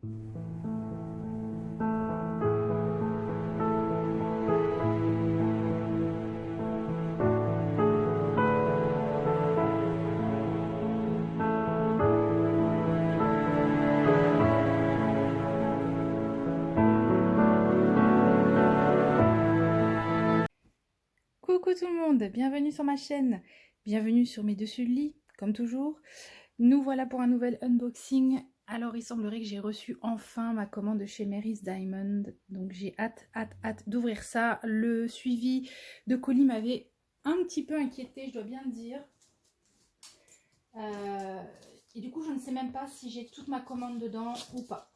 Coucou tout le monde, bienvenue sur ma chaîne, bienvenue sur mes dessus de lit, comme toujours. Nous voilà pour un nouvel unboxing. Alors il semblerait que j'ai reçu enfin ma commande de chez Mary's Diamond, donc j'ai hâte d'ouvrir ça. Le suivi de colis m'avait un petit peu inquiété, je dois bien le dire. Et du coup je ne sais même pas si j'ai toute ma commande dedans ou pas.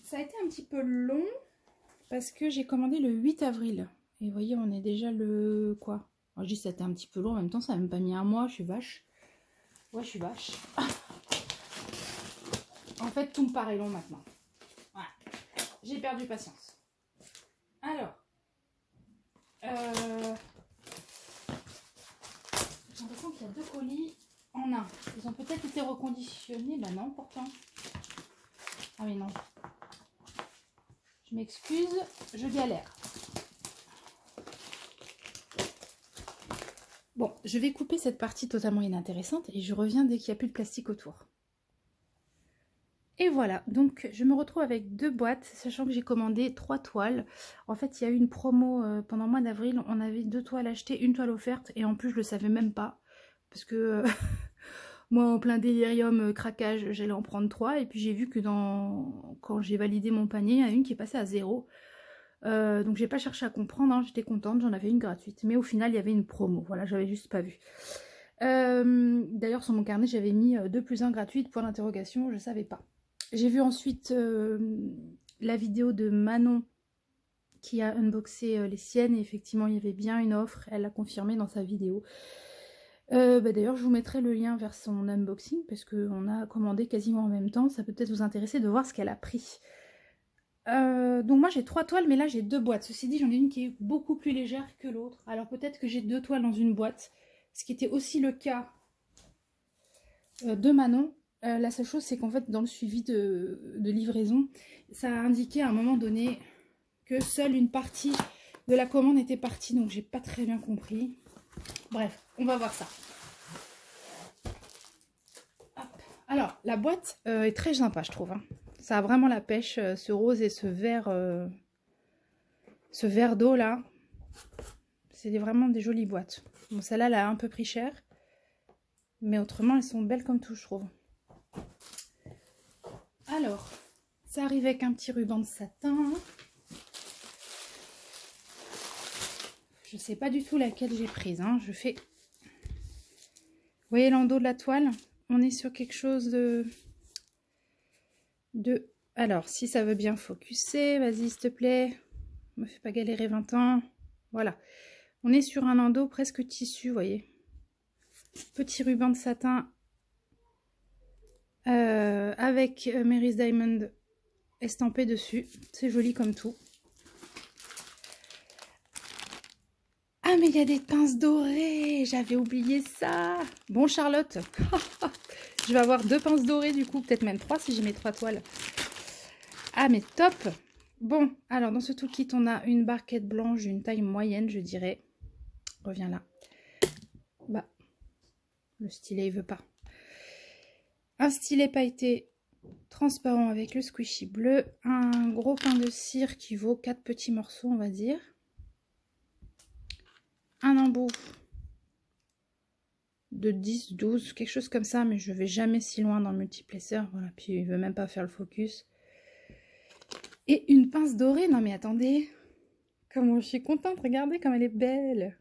Ça a été un petit peu long parce que j'ai commandé le 8 avril. Et vous voyez, on est déjà le... quoi? Alors, je dis que ça a été un petit peu long, en même temps ça n'a même pas mis un mois, je suis vache. Ouais, je suis vache. En fait, tout me paraît long maintenant. Voilà. J'ai perdu patience. Alors, j'ai l'impression qu'il y a 2 colis en un. Ils ont peut-être été reconditionnés. Bah non, pourtant. Ah mais non. Je m'excuse, je galère. Bon, je vais couper cette partie totalement inintéressante et je reviens dès qu'il n'y a plus de plastique autour. Et voilà, donc je me retrouve avec 2 boîtes, sachant que j'ai commandé 3 toiles. En fait, il y a eu une promo pendant le mois d'avril, on avait 2 toiles achetées, une toile offerte, et en plus je le savais même pas. Parce que moi, en plein délirium craquage, j'allais en prendre 3, et puis j'ai vu que quand j'ai validé mon panier, il y en a une qui est passée à 0. Donc j'ai pas cherché à comprendre, hein, j'étais contente, j'en avais une gratuite. Mais au final, il y avait une promo, voilà, j'avais juste pas vu. D'ailleurs, sur mon carnet, j'avais mis 2 plus 1 gratuite, point d'interrogation, je savais pas. J'ai vu ensuite la vidéo de Manon qui a unboxé les siennes et effectivement il y avait bien une offre, elle l'a confirmé dans sa vidéo. D'ailleurs je vous mettrai le lien vers son unboxing parce qu'on a commandé quasiment en même temps, ça peut peut-être vous intéresser de voir ce qu'elle a pris. Donc moi j'ai 3 toiles mais là j'ai 2 boîtes, ceci dit j'en ai une qui est beaucoup plus légère que l'autre, alors peut-être que j'ai 2 toiles dans une boîte, ce qui était aussi le cas de Manon. La seule chose, c'est qu'en fait, dans le suivi de livraison, ça a indiqué à un moment donné que seule une partie de la commande était partie, donc j'ai pas très bien compris. Bref, on va voir ça. Hop. Alors, la boîte est très sympa, je trouve. Hein. Ça a vraiment la pêche, ce rose et ce vert d'eau là. C'est vraiment des jolies boîtes. Bon, celle-là, elle a un peu pris cher, mais autrement, elles sont belles comme tout, je trouve. Alors, ça arrive avec un petit ruban de satin. Je ne sais pas du tout laquelle j'ai prise. Hein. Je fais... Vous voyez l'endos de la toile? On est sur quelque chose de... Alors, si ça veut bien focuser, vas-y, s'il te plaît. Me fais pas galérer 20 ans. Voilà. On est sur un endos presque tissu, vous voyez. Petit ruban de satin avec Mary's Diamond estampé dessus. C'est joli comme tout. Ah, mais il y a des pinces dorées. J'avais oublié ça. Bon, Charlotte. Je vais avoir 2 pinces dorées, du coup. Peut-être même 3 si j'ai mes 3 toiles. Ah, mais top. Bon, alors, dans ce toolkit, on a une barquette blanche d'une taille moyenne, je dirais. Reviens là. Bah, le stylet, il veut pas. Un stylet pailleté transparent avec le squishy bleu. Un gros pain de cire qui vaut 4 petits morceaux, on va dire. Un embout de 10, 12, quelque chose comme ça, mais je vais jamais si loin dans le multiplaceur. Voilà, puis il veut même pas faire le focus. Et une pince dorée. Non mais attendez, comment je suis contente, regardez comme elle est belle.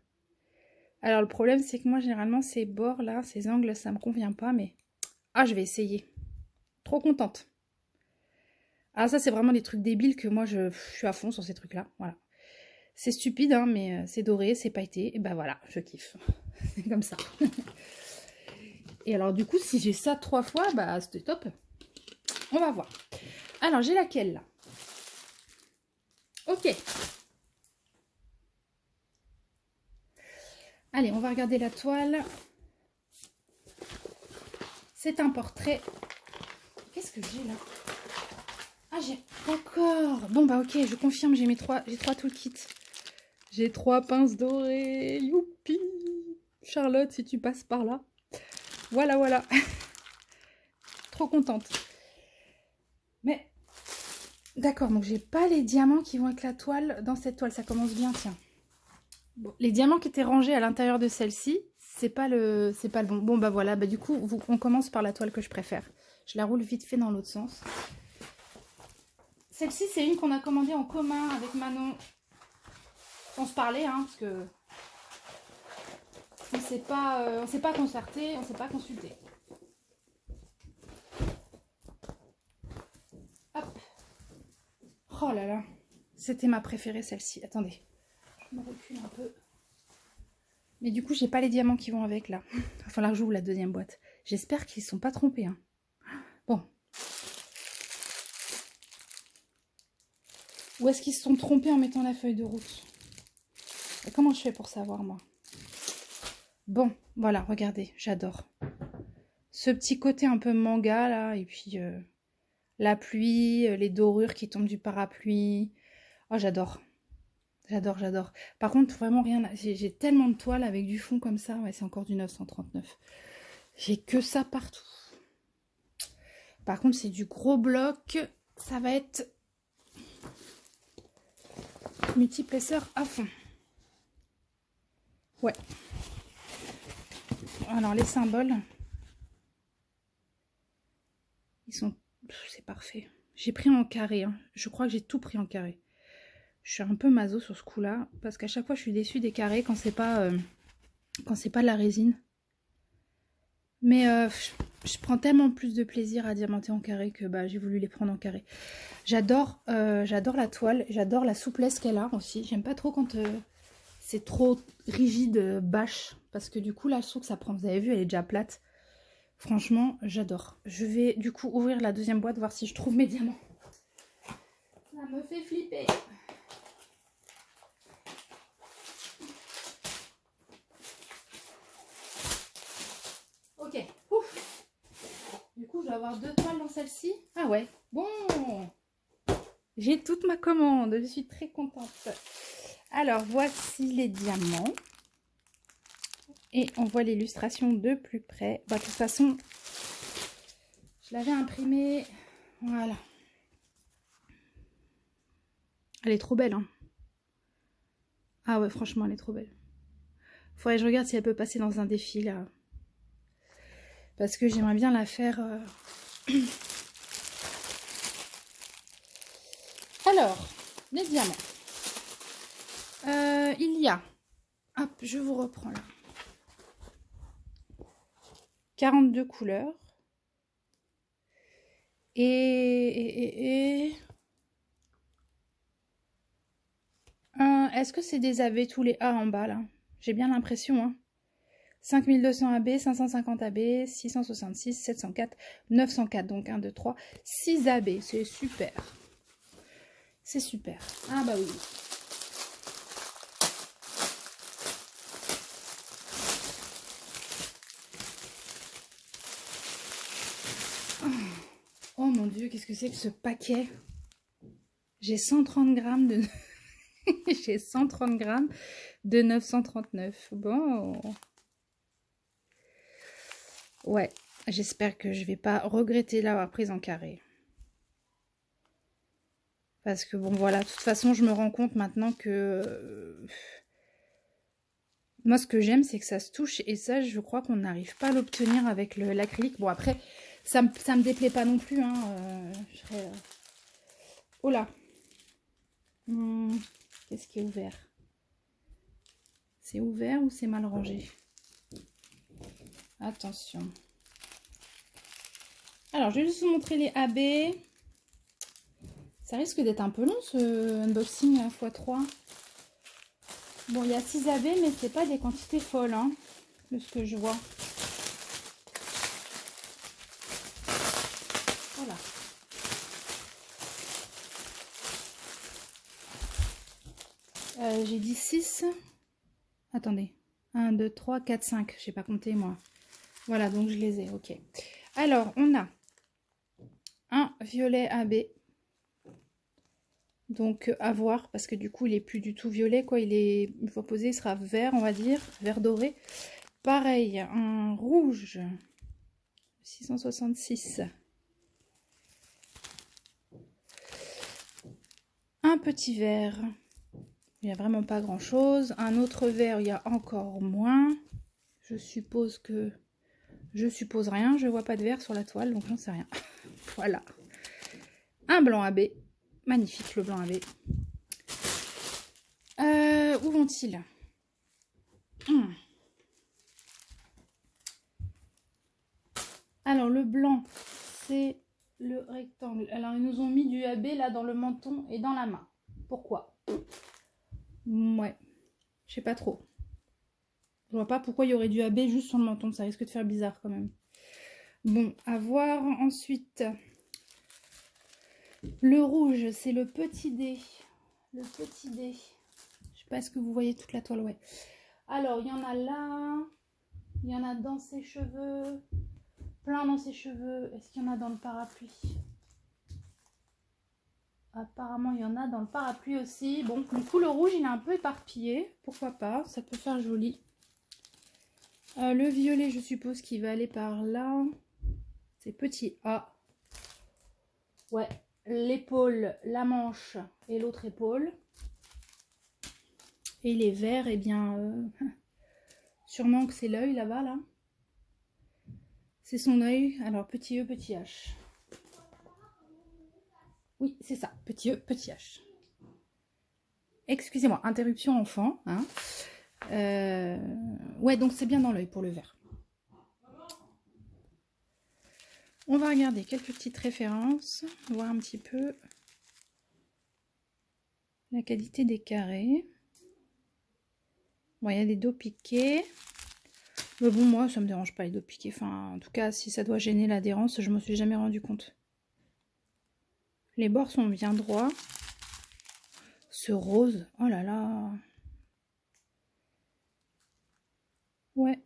Alors le problème c'est que moi généralement ces bords là, ces angles, ça me convient pas, mais... Ah, je vais essayer. Trop contente. Ah, ça c'est vraiment des trucs débiles que moi je suis à fond sur ces trucs là, voilà. C'est stupide, hein, mais c'est doré, c'est pailleté, et ben voilà, je kiffe. C'est comme ça. Et alors du coup, si j'ai ça 3 fois, bah c'était top. On va voir. Alors, j'ai laquelle là? Ok. Allez, on va regarder la toile. C'est un portrait. Qu'est-ce que j'ai là? Ah, j'ai... D'accord. Bon, bah ok, je confirme, j'ai trois toolkits. J'ai 3 pinces dorées. Youpi! Charlotte, si tu passes par là. Voilà, voilà. Trop contente. Mais, d'accord, donc j'ai pas les diamants qui vont avec la toile. Dans cette toile, ça commence bien, tiens. Bon, les diamants qui étaient rangés à l'intérieur de celle-ci, c'est pas le bon. Bon, bah voilà, bah du coup, on commence par la toile que je préfère. Je la roule vite fait dans l'autre sens. Celle-ci, c'est une qu'on a commandée en commun avec Manon. On se parlait, hein, parce que on s'est pas concerté, on s'est pas consulté. Hop. Oh là là, c'était ma préférée celle-ci. Attendez, je me recule un peu. Mais du coup, j'ai pas les diamants qui vont avec là. Il va falloir que j'ouvre la deuxième boîte. J'espère qu'ils ne sont pas trompés. Hein. Bon. Ou est-ce qu'ils se sont trompés en mettant la feuille de route? Et comment je fais pour savoir, moi? Bon, voilà, regardez, j'adore. Ce petit côté un peu manga, là, et puis la pluie, les dorures qui tombent du parapluie. Oh, j'adore. J'adore, j'adore. Par contre, vraiment rien. J'ai tellement de toiles avec du fond comme ça. Ouais, c'est encore du 939. J'ai que ça partout. Par contre, c'est du gros bloc. Ça va être multiplesseur à fond. Ouais. Alors, les symboles. Ils sont... C'est parfait. J'ai pris en carré. Hein. Je crois que j'ai tout pris en carré. Je suis un peu maso sur ce coup-là. Parce qu'à chaque fois, je suis déçue des carrés quand c'est pas de la résine. Mais je prends tellement plus de plaisir à diamanter en carré que bah, j'ai voulu les prendre en carré. J'adore la toile, j'adore la souplesse qu'elle a aussi. J'aime pas trop quand c'est trop rigide, bâche, parce que du coup là je trouve que ça prend, vous avez vu, elle est déjà plate. Franchement, j'adore. Je vais du coup ouvrir la deuxième boîte, voir si je trouve mes diamants. Ça me fait flipper. Ok, ouf. Du coup je vais avoir 2 toiles dans celle-ci. Ah ouais, bon. J'ai toute ma commande, je suis très contente. Alors, voici les diamants. Et on voit l'illustration de plus près. Bah, de toute façon, je l'avais imprimée. Voilà. Elle est trop belle, hein. Ah ouais, franchement, elle est trop belle. Faudrait que je regarde si elle peut passer dans un défi, là. Parce que j'aimerais bien la faire... Alors, les diamants. Il y a... Hop, je vous reprends là. 42 couleurs. Est-ce que c'est des AB tous les A en bas là? J'ai bien l'impression. Hein. 5200 AB, 550 AB, 666, 704, 904. Donc 1, 2, 3, 6 AB. C'est super. C'est super. Ah bah oui. Oh mon dieu, qu'est-ce que c'est que ce paquet? J'ai 130 grammes de... J'ai 130 grammes de 939. Bon. Ouais, j'espère que je vais pas regretter l'avoir prise en carré. Parce que bon, voilà, de toute façon, je me rends compte maintenant que... Moi, ce que j'aime, c'est que ça se touche. Et ça, je crois qu'on n'arrive pas à l'obtenir avec l'acrylique. Bon, après, ça me déplaît pas non plus. Hein. Je serais... Oh là. Qu'est-ce qui est ouvert? C'est ouvert ou c'est mal rangé? Attention. Alors, je vais juste vous montrer les AB. Ça risque d'être un peu long, ce unboxing x3. Bon, il y a 6 AB, mais c'est pas des quantités folles, hein, de ce que je vois. Voilà. J'ai dit 6. Attendez. 1, 2, 3, 4, 5. Je n'ai pas compté, moi. Voilà, donc je les ai, ok. Alors, on a un violet AB. Donc, à voir, parce que du coup, il est plus du tout violet, quoi. Il est, une fois posé, il sera vert, on va dire, vert doré. Pareil, un rouge, 666. Un petit vert, il n'y a vraiment pas grand-chose. Un autre vert, il y a encore moins. Je suppose que... Je suppose rien, je vois pas de vert sur la toile, donc j'en sais rien. Voilà. Un blanc AB. Magnifique, le blanc AB. Où vont-ils? Alors, le blanc, c'est le rectangle. Alors, ils nous ont mis du AB là dans le menton et dans la main. Pourquoi? Ouais, je sais pas trop. Je vois pas pourquoi il y aurait du AB juste sur le menton. Ça risque de faire bizarre quand même. Bon, à voir ensuite. Le rouge, c'est le petit dé. Le petit dé. Je sais pas, est-ce que vous voyez toute la toile? Ouais. Alors, il y en a là. Il y en a dans ses cheveux. Plein dans ses cheveux. Est-ce qu'il y en a dans le parapluie? Apparemment, il y en a dans le parapluie aussi. Bon, du coup, le rouge, il est un peu éparpillé. Pourquoi pas? Ça peut faire joli. Le violet, je suppose qu'il va aller par là. C'est petit A. Ouais. L'épaule, la manche et l'autre épaule. Et les verts, eh bien, sûrement que c'est l'œil là-bas, là. C'est son œil. Alors, petit E, petit H. Oui, c'est ça. Petit E, petit H. Excusez-moi, interruption enfant. Hein. Ouais, donc c'est bien dans l'œil pour le vert. On va regarder quelques petites références. Voir un petit peu la qualité des carrés. Bon, il y a des dos piqués. Mais bon, moi, ça me dérange pas les dos piqués. Enfin, en tout cas, si ça doit gêner l'adhérence, je m'en suis jamais rendu compte. Les bords sont bien droits. Ce rose, oh là là. Ouais.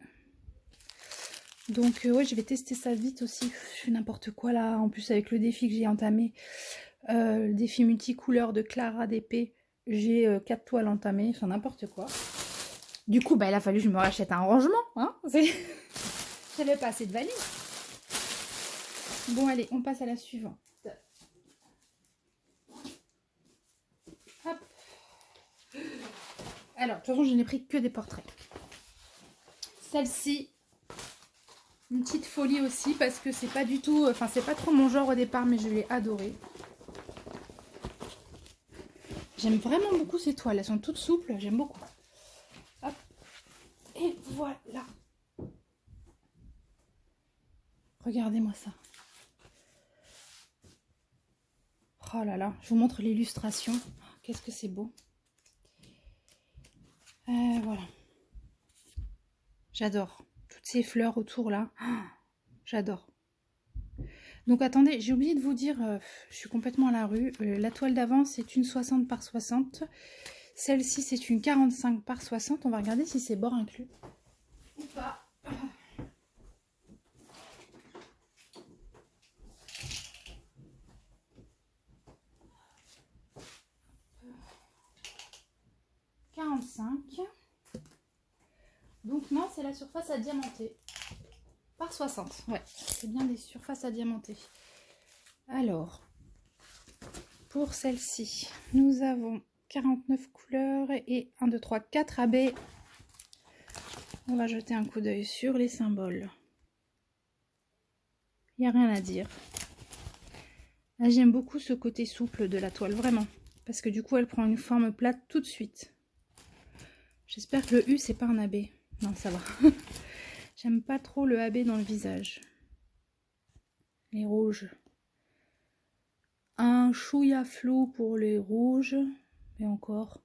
Donc, ouais, je vais tester ça vite aussi. Je fais n'importe quoi là. En plus, avec le défi que j'ai entamé, le défi multicouleur de Clara d'épée, j'ai 4 toiles entamées. Enfin, n'importe quoi. Du coup, bah, il a fallu que je me rachète un rangement. Hein. J'avais pas assez de valises. Bon, allez, on passe à la suivante. Hop. Alors, de toute façon, je n'ai pris que des portraits. Celle-ci, une petite folie aussi, parce que c'est pas du tout... Enfin, c'est pas trop mon genre au départ, mais je l'ai adorée. J'aime vraiment beaucoup ces toiles. Elles sont toutes souples, j'aime beaucoup. Hop. Et voilà. Regardez-moi ça. Oh là là, je vous montre l'illustration. Qu'est-ce que c'est beau. Voilà. J'adore. Toutes ces fleurs autour là. J'adore. Donc attendez, j'ai oublié de vous dire, je suis complètement à la rue. La toile d'avant, c'est une 60 par 60. Celle-ci, c'est une 45 par 60. On va regarder si c'est bord inclus ou pas. 45. Donc non, c'est la surface à diamanter. Par 60. Ouais, c'est bien des surfaces à diamanter. Alors, pour celle-ci, nous avons 49 couleurs et 1, 2, 3, 4 AB. On va jeter un coup d'œil sur les symboles. Il n'y a rien à dire. Là, j'aime beaucoup ce côté souple de la toile, vraiment. Parce que du coup, elle prend une forme plate tout de suite. J'espère que le U, c'est pas un AB. Non, ça va. J'aime pas trop le AB dans le visage. Les rouges. Un chouïa flou pour les rouges. Mais encore.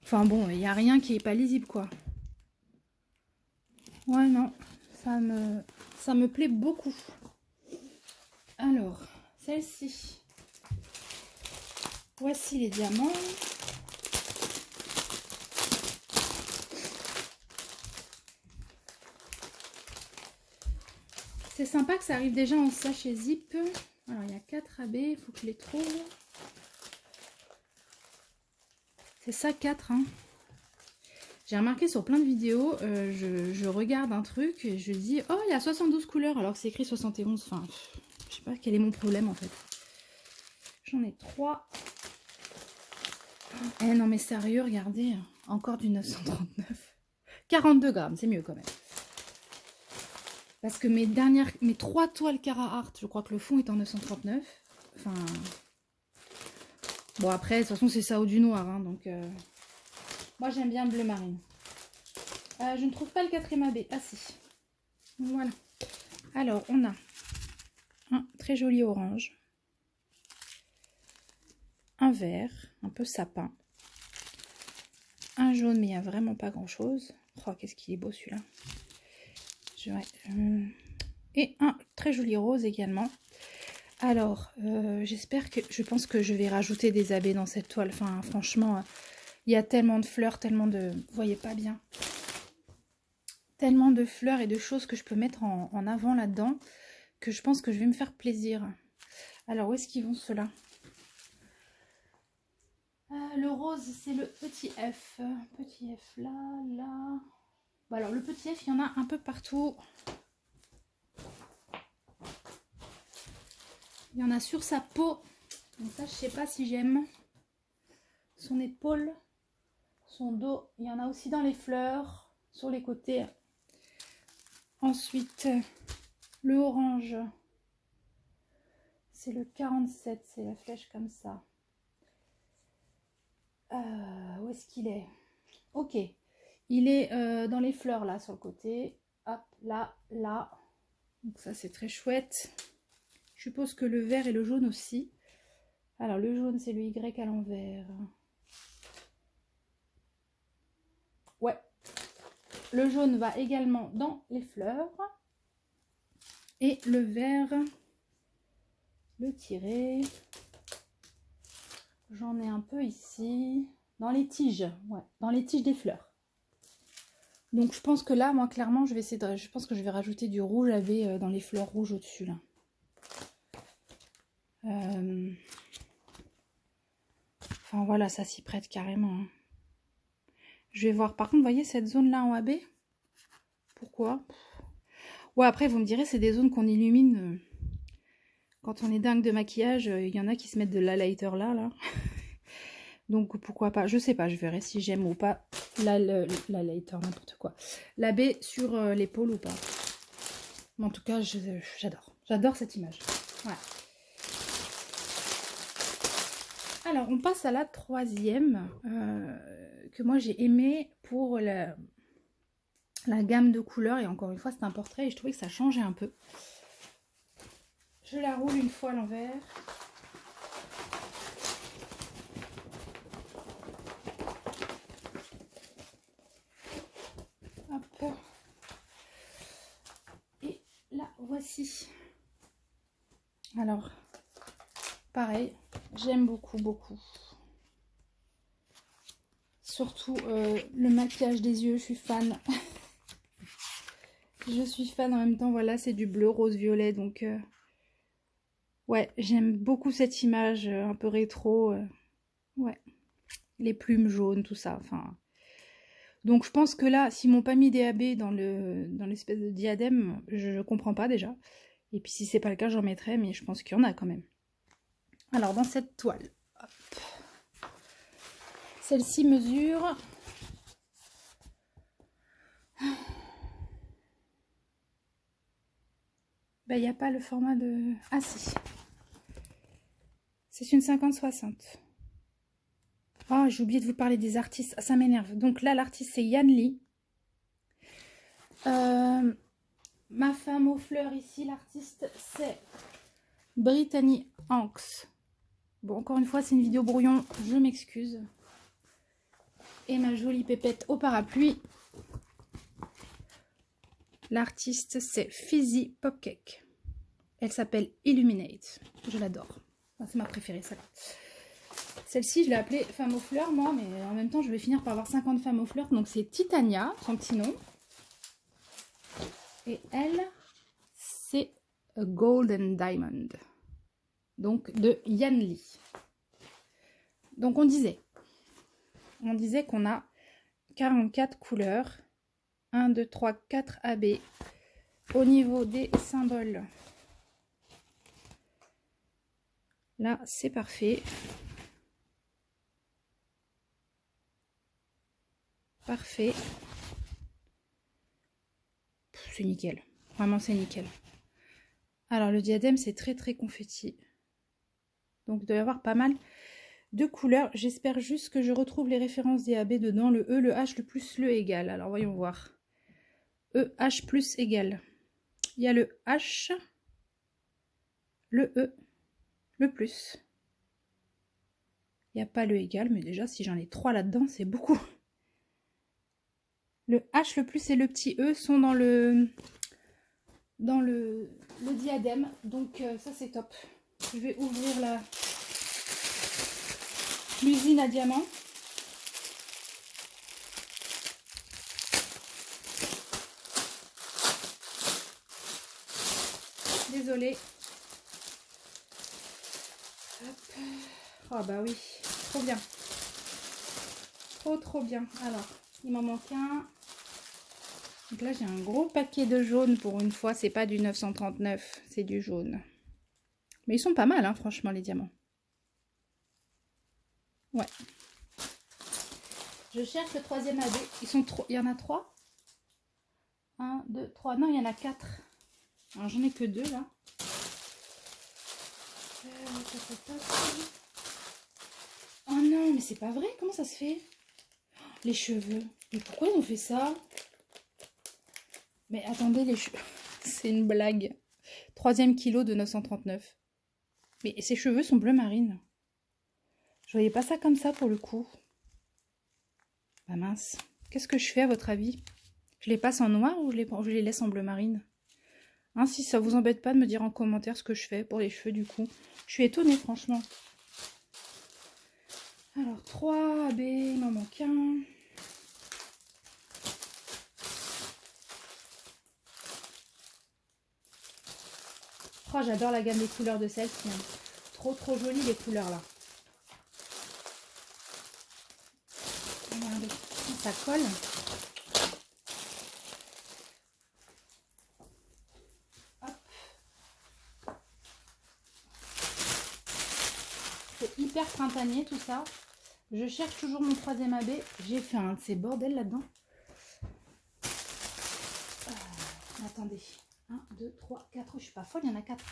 Enfin bon, il n'y a rien qui est pas lisible, quoi. Ouais, non. Ça me plaît beaucoup. Alors, celle-ci. Voici les diamants. C'est sympa que ça arrive déjà en sachet zip. Alors, il y a 4 AB, il faut que je les trouve. C'est ça, 4. Hein. J'ai remarqué sur plein de vidéos, je regarde un truc et je dis « Oh, il y a 72 couleurs !» alors que c'est écrit 71. Enfin, je sais pas quel est mon problème, en fait. J'en ai 3. Eh non, mais sérieux, regardez. Encore du 939. 42 grammes, c'est mieux quand même. Parce que mes 3 toiles Carhartt, je crois que le fond est en 939. Enfin... Bon, après, de toute façon, c'est ça ou du noir. Hein, donc, moi, j'aime bien bleu marine. Je ne trouve pas le 4e AB. Ah, si. Voilà. Alors, on a un très joli orange. Un vert, un peu sapin. Un jaune, mais il n'y a vraiment pas grand-chose. Oh, qu'est-ce qu'il est beau, celui-là. Et un très joli rose également. Alors, j'espère que... Je pense que je vais rajouter des AB dans cette toile. Enfin, franchement, il y a tellement de fleurs, tellement de... Vous voyez pas bien. Tellement de fleurs et de choses que je peux mettre en avant là-dedans, que je pense que je vais me faire plaisir. Alors, où est-ce qu'ils vont ceux-là? Le rose, c'est le petit F. Petit F là, là. Bon, alors, le petit F, il y en a un peu partout. Il y en a sur sa peau. Donc ça, je sais pas si j'aime. Son épaule, son dos. Il y en a aussi dans les fleurs, sur les côtés. Ensuite, le orange. C'est le 47. C'est la flèche comme ça. Où est-ce qu'il est? Ok. Il est dans les fleurs, là, sur le côté. Hop, là, là. Donc ça, c'est très chouette. Je suppose que le vert et le jaune aussi. Alors, le jaune, c'est le Y à l'envers. Ouais. Le jaune va également dans les fleurs. Et le vert, le tirer. J'en ai un peu ici. Dans les tiges. Ouais, dans les tiges des fleurs. Donc, je pense que là, moi, clairement, je vais essayer de... Je pense que je vais rajouter du rouge AB dans les fleurs rouges au-dessus, là. Enfin, voilà, ça s'y prête carrément. Hein. Je vais voir. Par contre, vous voyez cette zone-là en AB? Pourquoi? Ouais, après, vous me direz, c'est des zones qu'on illumine. Quand on est dingue de maquillage, il y en a qui se mettent de l'highlighter là. Donc, pourquoi pas? Je sais pas, je verrai si j'aime ou pas l'highlighter, n'importe quoi. La baie sur l'épaule ou pas. Mais en tout cas, j'adore. J'adore cette image. Voilà. Alors, on passe à la 3e que moi j'ai aimé pour la gamme de couleurs. Et encore une fois, c'est un portrait et je trouvais que ça changeait un peu. Je la roule une fois à l'envers. Hop. Et la voici. Alors, pareil, j'aime beaucoup, beaucoup. Surtout le maquillage des yeux, je suis fan. Je suis fan en même temps, voilà, c'est du bleu, rose, violet, donc... ouais, j'aime beaucoup cette image un peu rétro. Ouais, les plumes jaunes, tout ça, enfin... Donc je pense que là, s'ils m'ont pas mis des AB dans l'espèce de diadème, je comprends pas déjà. Et puis si c'est pas le cas, j'en mettrai, mais je pense qu'il y en a quand même. Alors dans cette toile, celle-ci mesure... Ben, il n'y a pas le format de... Ah si. C'est une 50-60. Oh, j'ai oublié de vous parler des artistes. Ça m'énerve. Donc là, l'artiste, c'est Yan Li. Ma femme aux fleurs ici, l'artiste, c'est Brittany Hanks. Bon, encore une fois, c'est une vidéo brouillon. Je m'excuse. Et ma jolie pépette au parapluie. L'artiste, c'est Fizzy Popcake. Elle s'appelle Illuminate. Je l'adore. Enfin, c'est ma préférée, celle-là. Celle-ci, je l'ai appelée Femme aux fleurs, moi, mais en même temps, je vais finir par avoir 50 femmes aux fleurs. Donc, c'est Titania, son petit nom. Et elle, c'est Golden Diamond. Donc de Yanli. Donc on disait qu'on a 44 couleurs. 1, 2, 3, 4 AB. Au niveau des symboles, là c'est parfait. Parfait. C'est nickel. Vraiment c'est nickel. Alors le diadème c'est très très confetti. Donc il doit y avoir pas mal de couleurs. J'espère juste que je retrouve les références des AB dedans. Le E, le H, le plus, le égal. Alors voyons voir. E, H plus égal. Il y a le H, le E, le plus. Il n'y a pas le égal, mais déjà si j'en ai 3 là-dedans, c'est beaucoup. Le H, le plus et le petit E sont dans le diadème. Donc ça c'est top. Je vais ouvrir l'usine à diamants. Désolée. Hop. Oh bah oui, trop bien. Trop bien. Alors, il m'en manque un. Donc là, j'ai un gros paquet de jaune pour une fois. C'est pas du 939, c'est du jaune. Mais ils sont pas mal, hein, franchement, les diamants. Ouais. Je cherche le troisième AB. Ils sont trop. Il y en a 3. 1, 2, 3. Non, il y en a 4. Alors, j'en ai que 2 là. Oh non, mais c'est pas vrai. Comment ça se fait? Les cheveux. Mais pourquoi ils ont fait ça? Mais attendez, les cheveux. C'est une blague. Troisième kilo de 939. Mais ses cheveux sont bleu marine. Je voyais pas ça comme ça pour le coup. Bah mince. Qu'est-ce que je fais à votre avis? Je les passe en noir ou je les laisse en bleu marine? Hein, si ça vous embête pas de me dire en commentaire ce que je fais pour les cheveux du coup. Je suis étonnée franchement. Alors 3 AB, il m'en manque un. Oh, j'adore la gamme des couleurs de celle-ci. Hein. Trop jolies les couleurs là. Regardez, ça colle. C'est hyper printanier tout ça. Je cherche toujours mon troisième AB. J'ai fait un de ces bordels là-dedans. Attendez. 1, 2, 3, 4. Je suis pas folle, il y en a 4.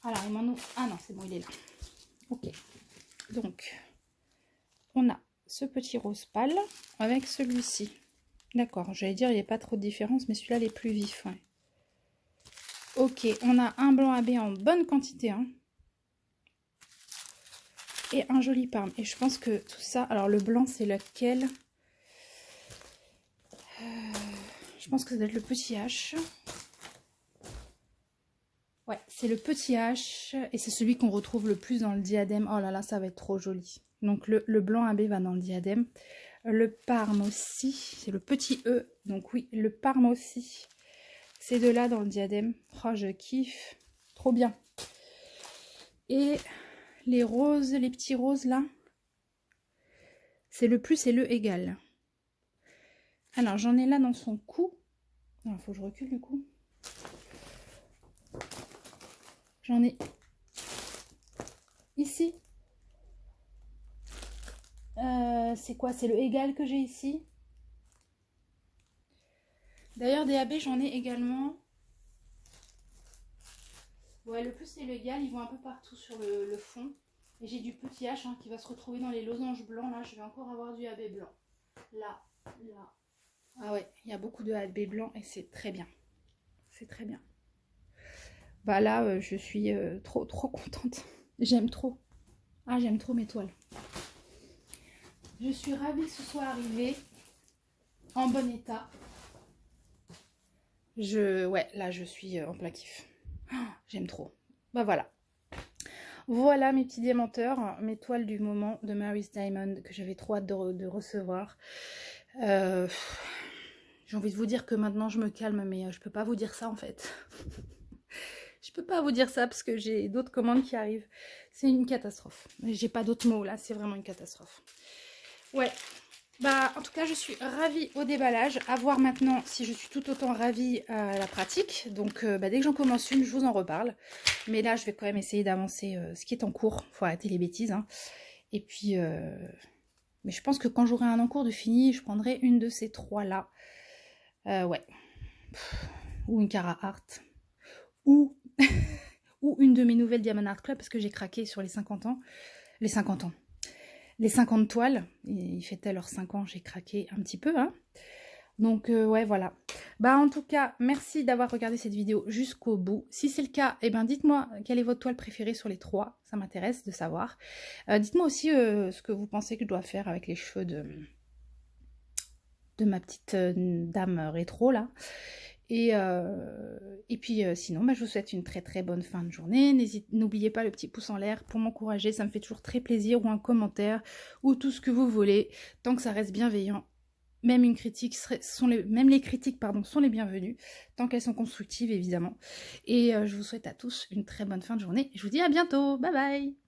Alors, il m'en ouvre. Ah non, c'est bon, il est là. Ok. Donc, on a ce petit rose pâle avec celui-ci. D'accord, j'allais dire, il n'y a pas trop de différence, mais celui-là, il est plus vif. Ouais. Ok, on a un blanc AB en bonne quantité. Hein. Et un joli parme. Et je pense que tout ça... Alors, le blanc, c'est lequel? Je pense que ça doit être le petit H. Ouais, c'est le petit H. Et c'est celui qu'on retrouve le plus dans le diadème. Oh là là, ça va être trop joli. Donc, le blanc AB va dans le diadème. Le parme aussi. C'est le petit E. Donc, oui, le parme aussi. Ces deux-là dans le diadème. Oh, je kiffe. Trop bien. Et les roses, les petits roses là. C'est le plus et le égal. Alors, j'en ai là dans son cou. Il faut que je recule du coup. J'en ai ici. C'est quoi? C'est le égal que j'ai ici. D'ailleurs, des AB, j'en ai également. Ouais, le plus et l'égal, ils vont un peu partout sur le fond. Et j'ai du petit H hein, qui va se retrouver dans les losanges blancs. Là, je vais encore avoir du AB blanc. Là, là. Ah ouais, il y a beaucoup de AB blanc et c'est très bien. C'est très bien. Bah là, je suis trop contente. J'aime trop. Ah, j'aime trop mes toiles. Je suis ravie que ce soit arrivé en bon état. Ouais, là, je suis en plein kiff. Oh, j'aime trop. Bah voilà. Voilà mes petits diamanteurs, mes toiles du moment de Mary's Diamond que j'avais trop hâte de recevoir. J'ai envie de vous dire que maintenant je me calme, mais je peux pas vous dire ça en fait. Je peux pas vous dire ça parce que j'ai d'autres commandes qui arrivent. C'est une catastrophe. J'ai pas d'autres mots là, c'est vraiment une catastrophe. Ouais. Bah, en tout cas, je suis ravie au déballage. À voir maintenant si je suis tout autant ravie à la pratique. Donc, bah, dès que j'en commence une, je vous en reparle. Mais là, je vais quand même essayer d'avancer ce qui est en cours. Faut arrêter les bêtises. Hein. Et puis, mais je pense que quand j'aurai un en cours de fini, je prendrai une de ces trois-là. Ouais. Ou une Cara Art. Ou... ou une de mes nouvelles Diamond Art Club parce que j'ai craqué sur les 50 ans. Les 50 ans. Les 50 toiles, ils fêtaient leurs 5 ans, j'ai craqué un petit peu, hein. Donc, ouais, voilà. Bah, en tout cas, merci d'avoir regardé cette vidéo jusqu'au bout. Si c'est le cas, eh ben, dites-moi quelle est votre toile préférée sur les 3. Ça m'intéresse de savoir. Dites-moi aussi ce que vous pensez que je dois faire avec les cheveux de ma petite dame rétro, là. Et puis sinon, bah, je vous souhaite une très très bonne fin de journée. N'oubliez pas le petit pouce en l'air pour m'encourager, ça me fait toujours très plaisir, ou un commentaire, ou tout ce que vous voulez, tant que ça reste bienveillant. Même une critique même les critiques pardon, sont les bienvenues, tant qu'elles sont constructives évidemment. Et je vous souhaite à tous une très bonne fin de journée. Je vous dis à bientôt, bye bye.